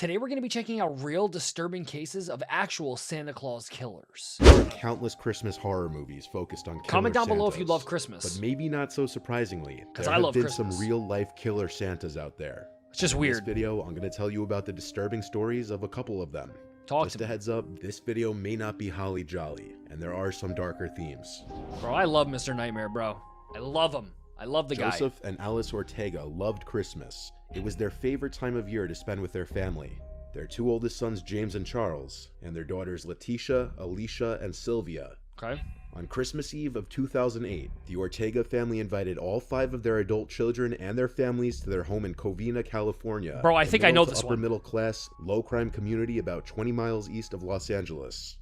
Today we're going to be checking out real disturbing cases of actual Santa Claus killers. There are countless Christmas horror movies focused on killer Comment down below if Santas, you love Christmas. But maybe not so surprisingly, there I have love been Christmas. some real-life killer Santas out there. It's just In weird. this video, I'm going to tell you about the disturbing stories of a couple of them. Just a heads up, this video may not be holly jolly, and there are some darker themes. Bro, I love Mr. Nightmare, bro. I love him. I love the guy. Joseph and Alice Ortega loved Christmas. It was their favorite time of year to spend with their family. Their two oldest sons, James and Charles, and their daughters Letitia, Alicia, and Sylvia. Okay. On Christmas Eve of 2008, the Ortega family invited all 5 of their adult children and their families to their home in Covina, California. Bro, I think I know this upper one. middle class, low crime community about 20 miles east of Los Angeles.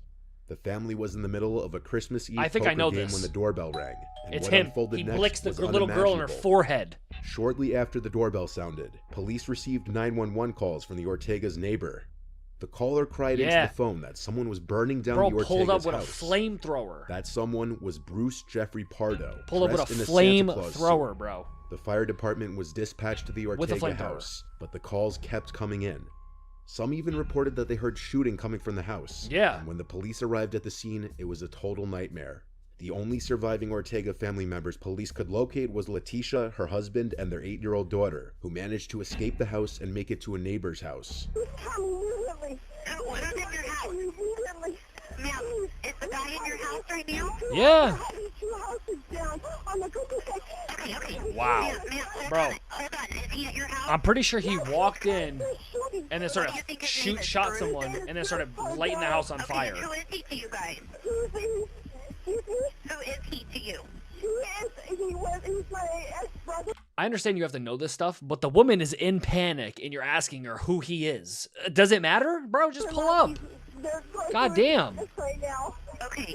The family was in the middle of a Christmas Eve poker game when the doorbell rang. And It's what him. unfolded He next blicks the was little girl in her unimaginable. forehead. Shortly after the doorbell sounded, police received 911 calls from the Ortega's neighbor. The caller cried into the phone that someone was burning down the Ortega's pulled up with house. a flamethrower. That someone was Bruce Jeffrey Pardo. Pulled up with a flamethrower, bro. The fire department was dispatched to the Ortega house, but the calls kept coming in. Some even reported that they heard shooting coming from the house. Yeah. And when the police arrived at the scene, it was a total nightmare. The only surviving Ortega family members police could locate was Letitia, her husband, and their 8-year-old daughter, who managed to escape the house and make it to a neighbor's house. What is in your house? Ma'am, is the guy in your house right now? Yeah. Okay. Wow. Ma'am, Bro. Hold on. Is he at your house? I'm pretty sure he walked in and then sort of shot someone and then started lighting the house on fire. Who is he to you guys? Who is he to you? He's my ex-brother. I understand you have to know this stuff, but the woman is in panic and you're asking her who he is. Does it matter? Bro, just pull up. God damn. Okay.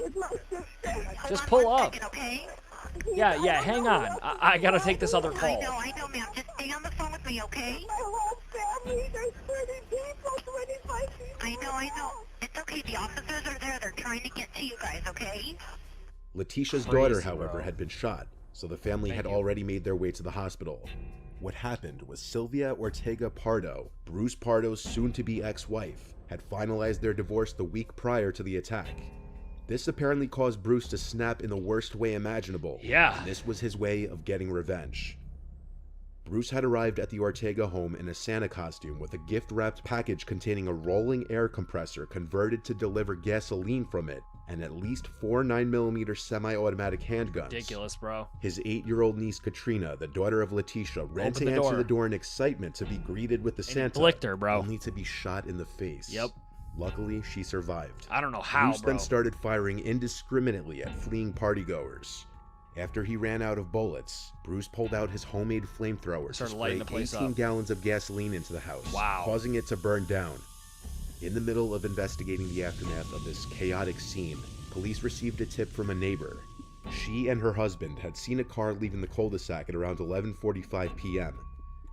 Just pull up. Second, okay? Yeah, hang on. I gotta take this other call. I know, ma'am. Just stay on the phone with me, okay? My whole family, there's 30 people, 25 people. I know. It's okay. The officers are there. They're trying to get to you guys, okay? Letitia's daughter, however, had been shot, so the family had already made their way to the hospital. What happened was Sylvia Ortega Pardo, Bruce Pardo's soon-to-be ex-wife, had finalized their divorce the week prior to the attack. This apparently caused Bruce to snap in the worst way imaginable. Yeah. And this was his way of getting revenge. Bruce had arrived at the Ortega home in a Santa costume with a gift-wrapped package containing a rolling air compressor converted to deliver gasoline from it, and at least 4 9mm semi-automatic handguns. Ridiculous, bro. His 8-year-old niece Katrina, the daughter of Letitia, ran to answer the door in excitement to be greeted with the Santa, blicked her, bro. only to be shot in the face. Yep. Luckily, she survived. I don't know how, Bruce then started firing indiscriminately at fleeing partygoers. After he ran out of bullets, Bruce pulled out his homemade flamethrower to spray 18 gallons of gasoline into the house, causing it to burn down. In the middle of investigating the aftermath of this chaotic scene, police received a tip from a neighbor. She and her husband had seen a car leaving the cul-de-sac at around 11:45 p.m.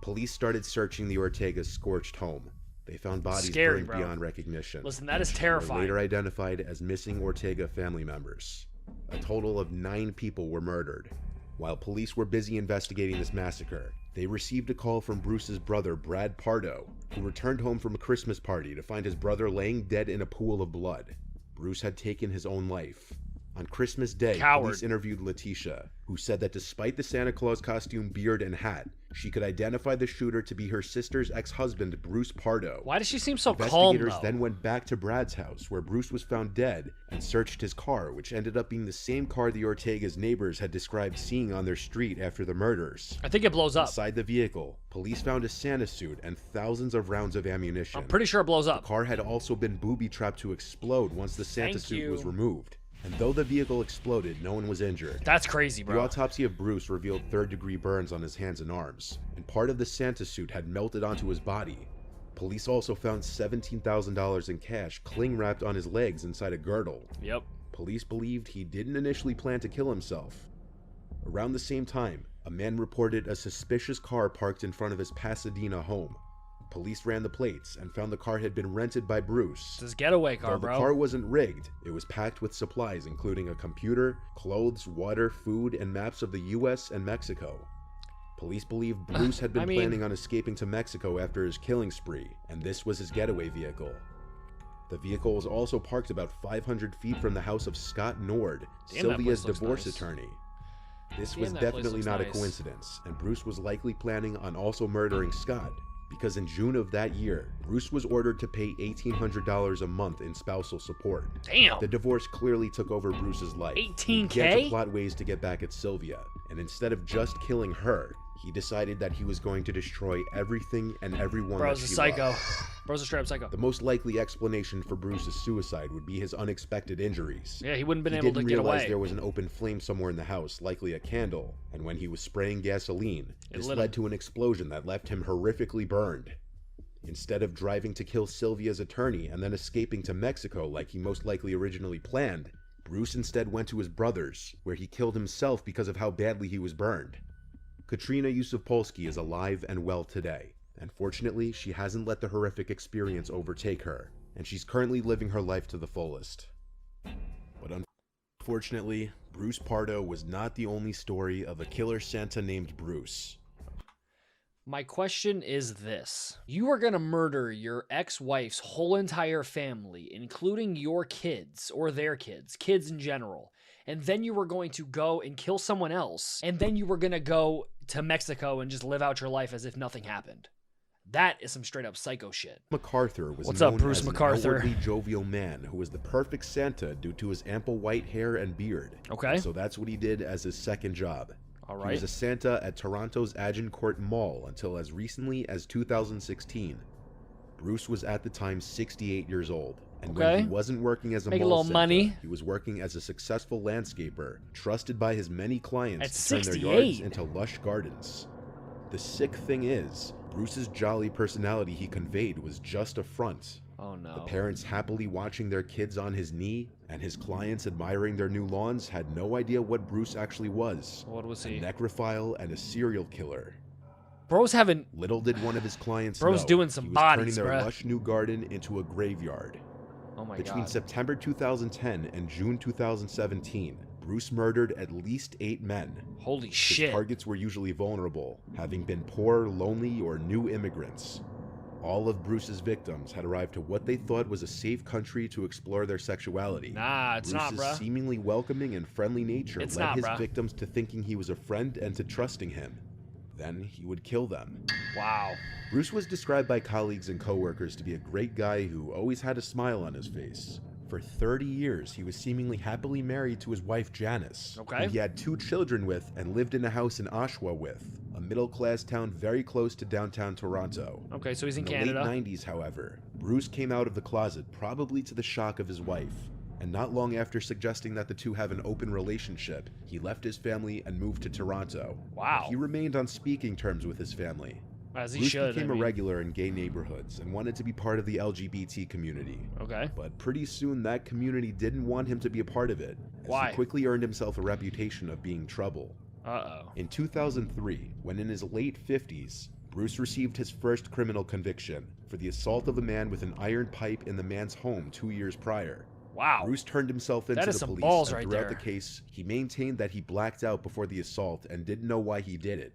Police started searching the Ortega's scorched home. They found bodies burned beyond recognition. Listen, that is which terrifying. were later identified as missing Ortega family members. A total of 9 people were murdered. While police were busy investigating this massacre, they received a call from Bruce's brother, Brad Pardo, who returned home from a Christmas party to find his brother laying dead in a pool of blood. Bruce had taken his own life. On Christmas Day, police interviewed Letitia, who said that despite the Santa Claus costume, beard, and hat, she could identify the shooter to be her sister's ex-husband, Bruce Pardo. Why does she seem so calm, Investigators then went back to Brad's house, where Bruce was found dead, and searched his car, which ended up being the same car the Ortega's neighbors had described seeing on their street after the murders. I think it blows up. Inside the vehicle, police found a Santa suit and thousands of rounds of ammunition. I'm pretty sure it blows up. The car had also been booby-trapped to explode once the Santa suit was removed. And though the vehicle exploded, no one was injured. That's crazy, bro. The autopsy of Bruce revealed third-degree burns on his hands and arms, and part of the Santa suit had melted onto his body. Police also found $17,000 in cash cling-wrapped on his legs inside a girdle. Yep. Police believed he didn't initially plan to kill himself. Around the same time, a man reported a suspicious car parked in front of his Pasadena home. Police ran the plates and found the car had been rented by Bruce. It's his getaway car, bro. The car wasn't rigged. It was packed with supplies, including a computer, clothes, water, food, and maps of the US and Mexico. Police believe Bruce had been planning on escaping to Mexico after his killing spree, and this was his getaway vehicle. The vehicle was also parked about 500 feet from the house of Scott Nord, Sylvia's divorce attorney. This was definitely not a coincidence, and Bruce was likely planning on also murdering Scott, because in June of that year, Bruce was ordered to pay $1,800 a month in spousal support. Damn! The divorce clearly took over Bruce's life. $18K? He had to plot ways to get back at Sylvia, and instead of just killing her, he decided that he was going to destroy everything and everyone that she loved. Bro's a straight up psycho. The most likely explanation for Bruce's suicide would be his unexpected injuries. Yeah, he wouldn't have been able to get away. He didn't realize there was an open flame somewhere in the house, likely a candle, and when he was spraying gasoline, this led to an explosion that left him horrifically burned. Instead of driving to kill Sylvia's attorney and then escaping to Mexico like he most likely originally planned, Bruce instead went to his brother's, where he killed himself because of how badly he was burned. Katrina Yusupolsky is alive and well today, and fortunately, she hasn't let the horrific experience overtake her, and she's currently living her life to the fullest. But unfortunately, Bruce Pardo was not the only story of a killer Santa named Bruce. My question is this. You are gonna murder your ex-wife's whole entire family, including your kids, or their kids, kids in general, and then you were going to go and kill someone else, and then you were gonna go to Mexico and just live out your life as if nothing happened. That is some straight up psycho shit. MacArthur was What's known up, Bruce as MacArthur? an outwardly jovial man who was the perfect Santa due to his ample white hair and beard. Okay. So that's what he did as his second job. All right. He was a Santa at Toronto's Agincourt Mall until as recently as 2016. Bruce was at the time 68 years old. And when he wasn't working as a mall Santa, he was working as a successful landscaper, trusted by his many clients to turn their yards into lush gardens. The sick thing is, Bruce's jolly personality he conveyed was just a front. Oh no. The parents happily watching their kids on his knee, and his clients admiring their new lawns had no idea what Bruce actually was. What was he? A necrophile and a serial killer. Bro's having... Little did one of his clients Bro's know, doing some he was bodies, turning their lush new garden into a graveyard. Oh my Between God. September 2010 and June 2017, Bruce murdered at least 8 men. Holy His shit. targets were usually vulnerable, having been poor, lonely, or new immigrants. All of Bruce's victims had arrived to what they thought was a safe country to explore their sexuality. Nah, it's not, Bruce's bruh. seemingly welcoming and friendly nature led his bruh. victims to thinking he was a friend and to trusting him. Then he would kill them. Wow. Bruce was described by colleagues and coworkers to be a great guy who always had a smile on his face. For 30 years, he was seemingly happily married to his wife Janice, who he had 2 children with and lived in a house in Oshawa with, a middle-class town very close to downtown Toronto. Okay, so he's in Canada. Canada. In the late 90s, however, Bruce came out of the closet, probably to the shock of his wife, and not long after suggesting that the two have an open relationship, he left his family and moved to Toronto. Wow. He remained on speaking terms with his family. As he Bruce should. became a regular in gay neighborhoods and wanted to be part of the LGBT community. Okay. But pretty soon that community didn't want him to be a part of it. Why? He quickly earned himself a reputation of being trouble. Uh-oh. In 2003, when in his late 50s, Bruce received his first criminal conviction for the assault of a man with an iron pipe in the man's home 2 years prior. Wow. Bruce turned himself into the police, balls and right throughout there. the case, he maintained that he blacked out before the assault and didn't know why he did it.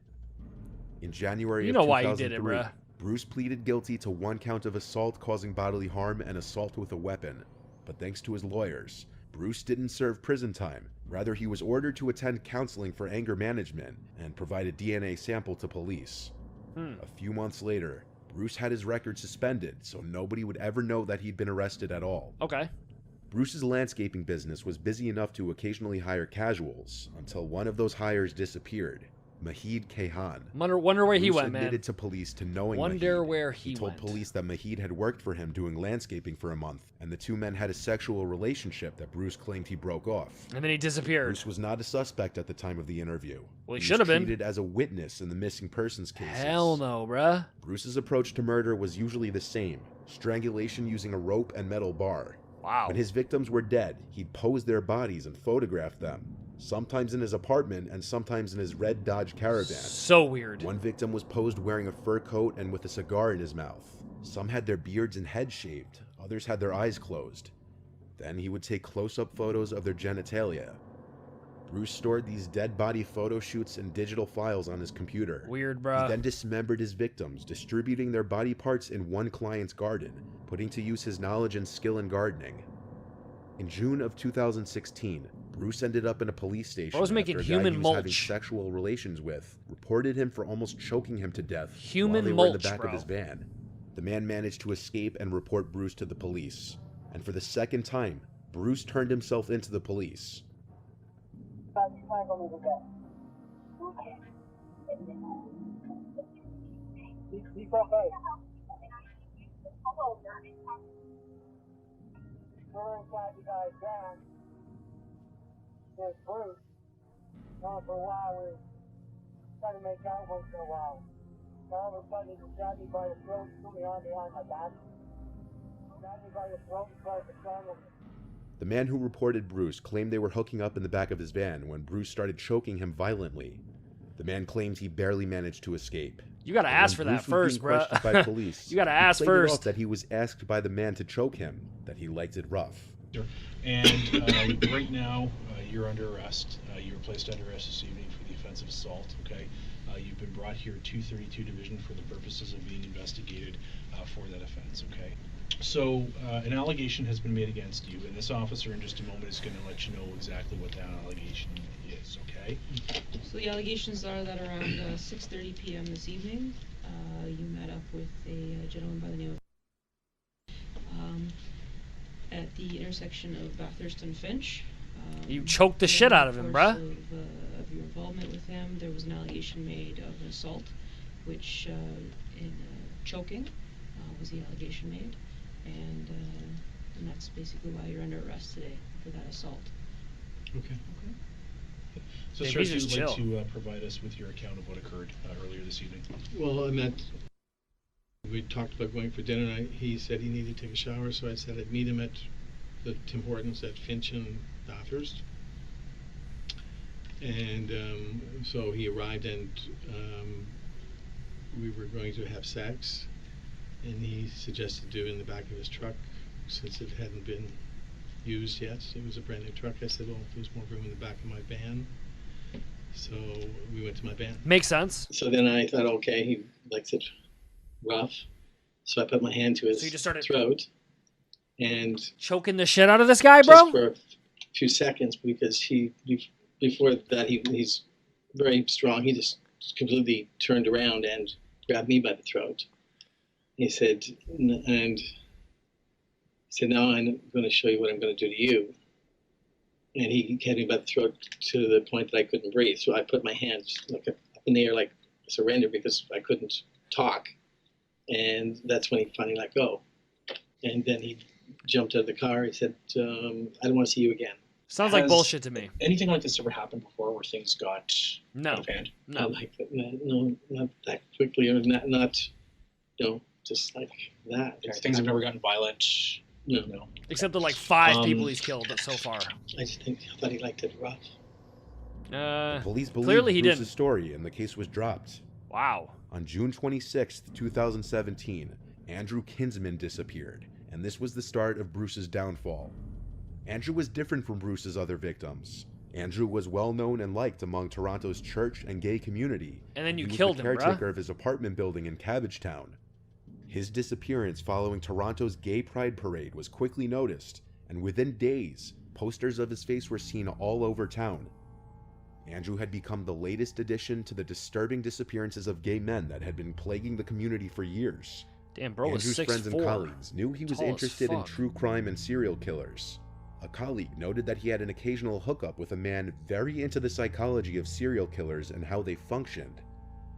In January of 2003, why he did it, bruh. Bruce pleaded guilty to 1 count of assault causing bodily harm and assault with a weapon. But thanks to his lawyers, Bruce didn't serve prison time. Rather, he was ordered to attend counseling for anger management and provide a DNA sample to police. A few months later, Bruce had his record suspended, so nobody would ever know that he'd been arrested at all. Okay. Bruce's landscaping business was busy enough to occasionally hire casuals, until one of those hires disappeared. Mahid Kayhan. Wonder where he went, man. admitted to police to knowing Wonder Mahid. where he told went. police that Mahid had worked for him doing landscaping for a month, and the 2 men had a sexual relationship that Bruce claimed he broke off. And then he disappeared. Bruce was not a suspect at the time of the interview. Well, he was should have been. treated as a witness in the missing persons cases. Hell no, bruh. Bruce's approach to murder was usually the same: strangulation using a rope and metal bar. Wow. When his victims were dead, he'd pose their bodies and photograph them, sometimes in his apartment and sometimes in his red Dodge Caravan. So weird. One victim was posed wearing a fur coat and with a cigar in his mouth. Some had their beards and heads shaved, others had their eyes closed. Then he would take close-up photos of their genitalia. Bruce stored these dead body photo shoots and digital files on his computer. Weird, bro. He then dismembered his victims, distributing their body parts in one client's garden, putting to use his knowledge and skill in gardening. In June of 2016, Bruce ended up in a police station Bro's making after a guy human he was mulch. having sexual relations with reported him for almost choking him to death Human while they were mulch, in the back bro. of his van. The man managed to escape and report Bruce to the police. And for the second time, Bruce turned himself into the police. We're inside the guy's van. There's Bruce. Now for a while we try to make out once in a while. All of a sudden he grabbed me by the throat, threw me on behind my back. Grabbed me by the throat and tried to strangle me. The man who reported Bruce claimed they were hooking up in the back of his van when Bruce started choking him violently. The man claims he barely managed to escape. You gotta ask for that first, bro. By police, You gotta ask he played it first. off that he was asked by the man to choke him, that he liked it rough. And right now, you're under arrest. You were placed under arrest this evening for the offense of assault, okay? You've been brought here to 232 Division for the purposes of being investigated for that offense, okay? So, an allegation has been made against you, and this officer in just a moment is going to let you know exactly what that allegation is, okay? So the allegations are that around 6:30 p.m. this evening, you met up with a gentleman by the name of at the intersection of Bathurst and Finch. You choked the shit out of him, bruh. Of your involvement with him, there was an allegation made of an assault, which in choking was the allegation made, and that's basically why you're under arrest today for that assault. Okay. So, Hey, sir, he's if just you'd like chill. to provide us with your account of what occurred earlier this evening. Well, I met. We talked about going for dinner. He said he needed to take a shower, so I said I'd meet him at the Tim Hortons at Finch and Bathurst. And so he arrived, and we were going to have sex. And he suggested do it in the back of his truck, since it hadn't been used yet. It was a brand new truck. I said, well, there's more room in the back of my van. So we went to my van. Makes sense. So then I thought, okay, he likes it rough. So I put my hand to his So you just started throat. And choking the shit out of this guy, bro? just for a few seconds, because before that, he's very strong. He just completely turned around and grabbed me by the throat. He said, now I'm going to show you what I'm going to do to you. And he had me by the throat to the point that I couldn't breathe. So I put my hands like up in the air, like surrender, because I couldn't talk. And that's when he finally let go. And then he jumped out of the car. He said, I don't want to see you again. Sounds like bullshit to me. Anything like this ever happened before where things got No. out of hand? No. Not like that. No, not that quickly, or not just like that. Okay, things have never gotten violent? No. Except the like 5 people he's killed so far. I thought he liked it rough. Police believed Clearly he Bruce's didn't. story, and the case was dropped. Wow. On June 26, 2017, Andrew Kinsman disappeared, and this was the start of Bruce's downfall. Andrew was different from Bruce's other victims. Andrew was well known and liked among Toronto's church and gay community. And then you He was killed the him, caretaker bruh. of his apartment building in Cabbagetown. His disappearance following Toronto's Gay Pride Parade was quickly noticed, and within days, posters of his face were seen all over town. Andrew had become the latest addition to the disturbing disappearances of gay men that had been plaguing the community for years. Damn, bro was Andrew's friends and 6'4". colleagues knew he was Tall as interested in fuck. true crime and serial killers. A colleague noted that he had an occasional hookup with a man very into the psychology of serial killers and how they functioned.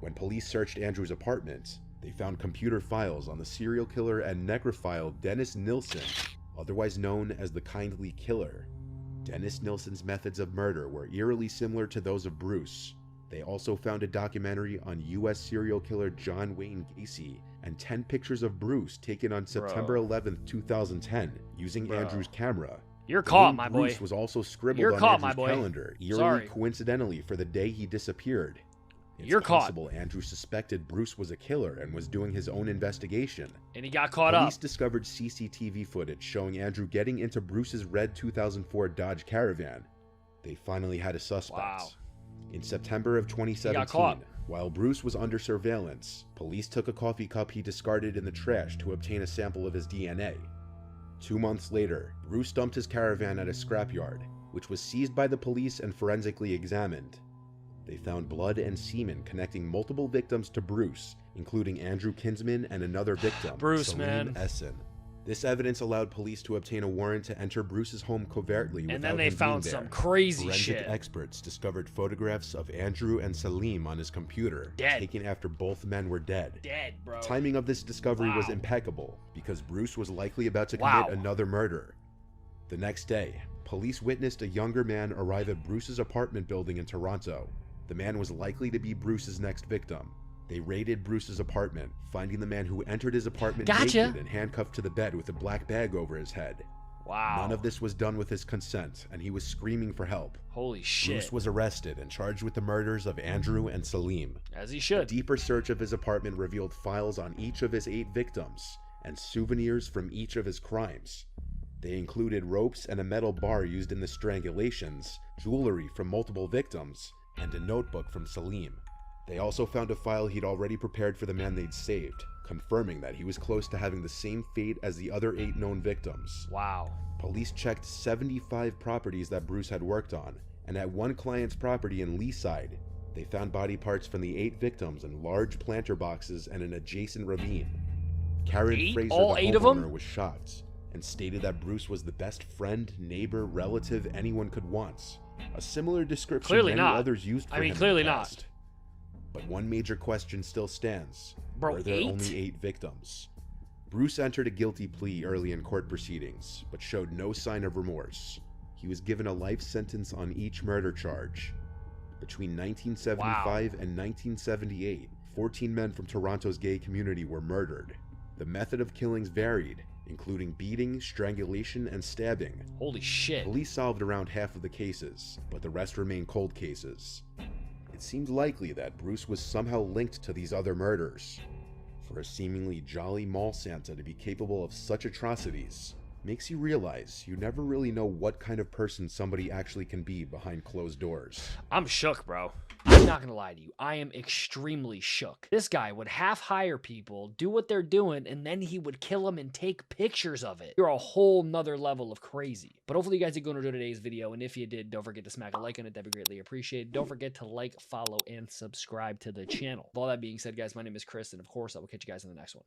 When police searched Andrew's apartment, they found computer files on the serial killer and necrophile Dennis Nilsen, otherwise known as the Kindly Killer. Dennis Nilsen's methods of murder were eerily similar to those of Bruce. They also found a documentary on U.S. serial killer John Wayne Gacy and 10 pictures of Bruce taken on September 11, 2010, using Andrew's camera. You're The caught, name my boy. Bruce was also scribbled You're on caught, my Andrew's boy. calendar, eerily Sorry. coincidentally for the day he disappeared. It's You're caught. possible Andrew suspected Bruce was a killer and was doing his own investigation. And he got caught Police up. discovered CCTV footage showing Andrew getting into Bruce's red 2004 Dodge Caravan. They finally had a suspect. Wow. In September of 2017, while Bruce was under surveillance, police took a coffee cup he discarded in the trash to obtain a sample of his DNA. 2 months later, Bruce dumped his caravan at a scrapyard, which was seized by the police and forensically examined. They found blood and semen connecting multiple victims to Bruce, including Andrew Kinsman and another victim, Salim Essen. This evidence allowed police to obtain a warrant to enter Bruce's home covertly without him being there. And then they found some crazy shit. Forensic experts discovered photographs of Andrew and Salim on his computer, taken after both men were dead. Dead, bro. Timing of this discovery was impeccable, because Bruce was likely about to commit another murder. The next day, police witnessed a younger man arrive at Bruce's apartment building in Toronto. The man was likely to be Bruce's next victim. They raided Bruce's apartment, finding the man who entered his apartment naked and handcuffed to the bed with a black bag over his head. Wow. None of this was done with his consent, and he was screaming for help. Holy shit. Bruce was arrested and charged with the murders of Andrew and Salim. As he should. A deeper search of his apartment revealed files on each of his 8 victims, and souvenirs from each of his crimes. They included ropes and a metal bar used in the strangulations, jewelry from multiple victims, and a notebook from Salim. They also found a file he'd already prepared for the man they'd saved, confirming that he was close to having the same fate as the other 8 known victims. Wow. Police checked 75 properties that Bruce had worked on, and at one client's property in Leaside, they found body parts from the 8 victims in large planter boxes and an adjacent ravine. Karen Fraser, all the 8 of them? homeowner, was shocked and stated that Bruce was the best friend, neighbor, relative anyone could want. A similar description Clearly many not. others used for him Clearly in the not. past. But one major question still stands. Bro, were there 8? only 8 victims? Bruce entered a guilty plea early in court proceedings, but showed no sign of remorse. He was given a life sentence on each murder charge. Between 1975 and 1978, 14 men from Toronto's gay community were murdered. The method of killings varied, including beating, strangulation, and stabbing. Holy shit. Police solved around half of the cases, but the rest remain cold cases. It seemed likely that Bruce was somehow linked to these other murders. For a seemingly jolly mall Santa to be capable of such atrocities makes you realize you never really know what kind of person somebody actually can be behind closed doors. I'm shook, bro. I'm not gonna lie to you. I am extremely shook. This guy would half hire people, do what they're doing, and then he would kill them and take pictures of it. You're a whole nother level of crazy. But hopefully you guys did go enjoy today's video, and if you did, don't forget to smack a like on it. That'd be greatly appreciated. Don't forget to like, follow, and subscribe to the channel. With all that being said, guys, my name is Chris, and of course, I will catch you guys in the next one.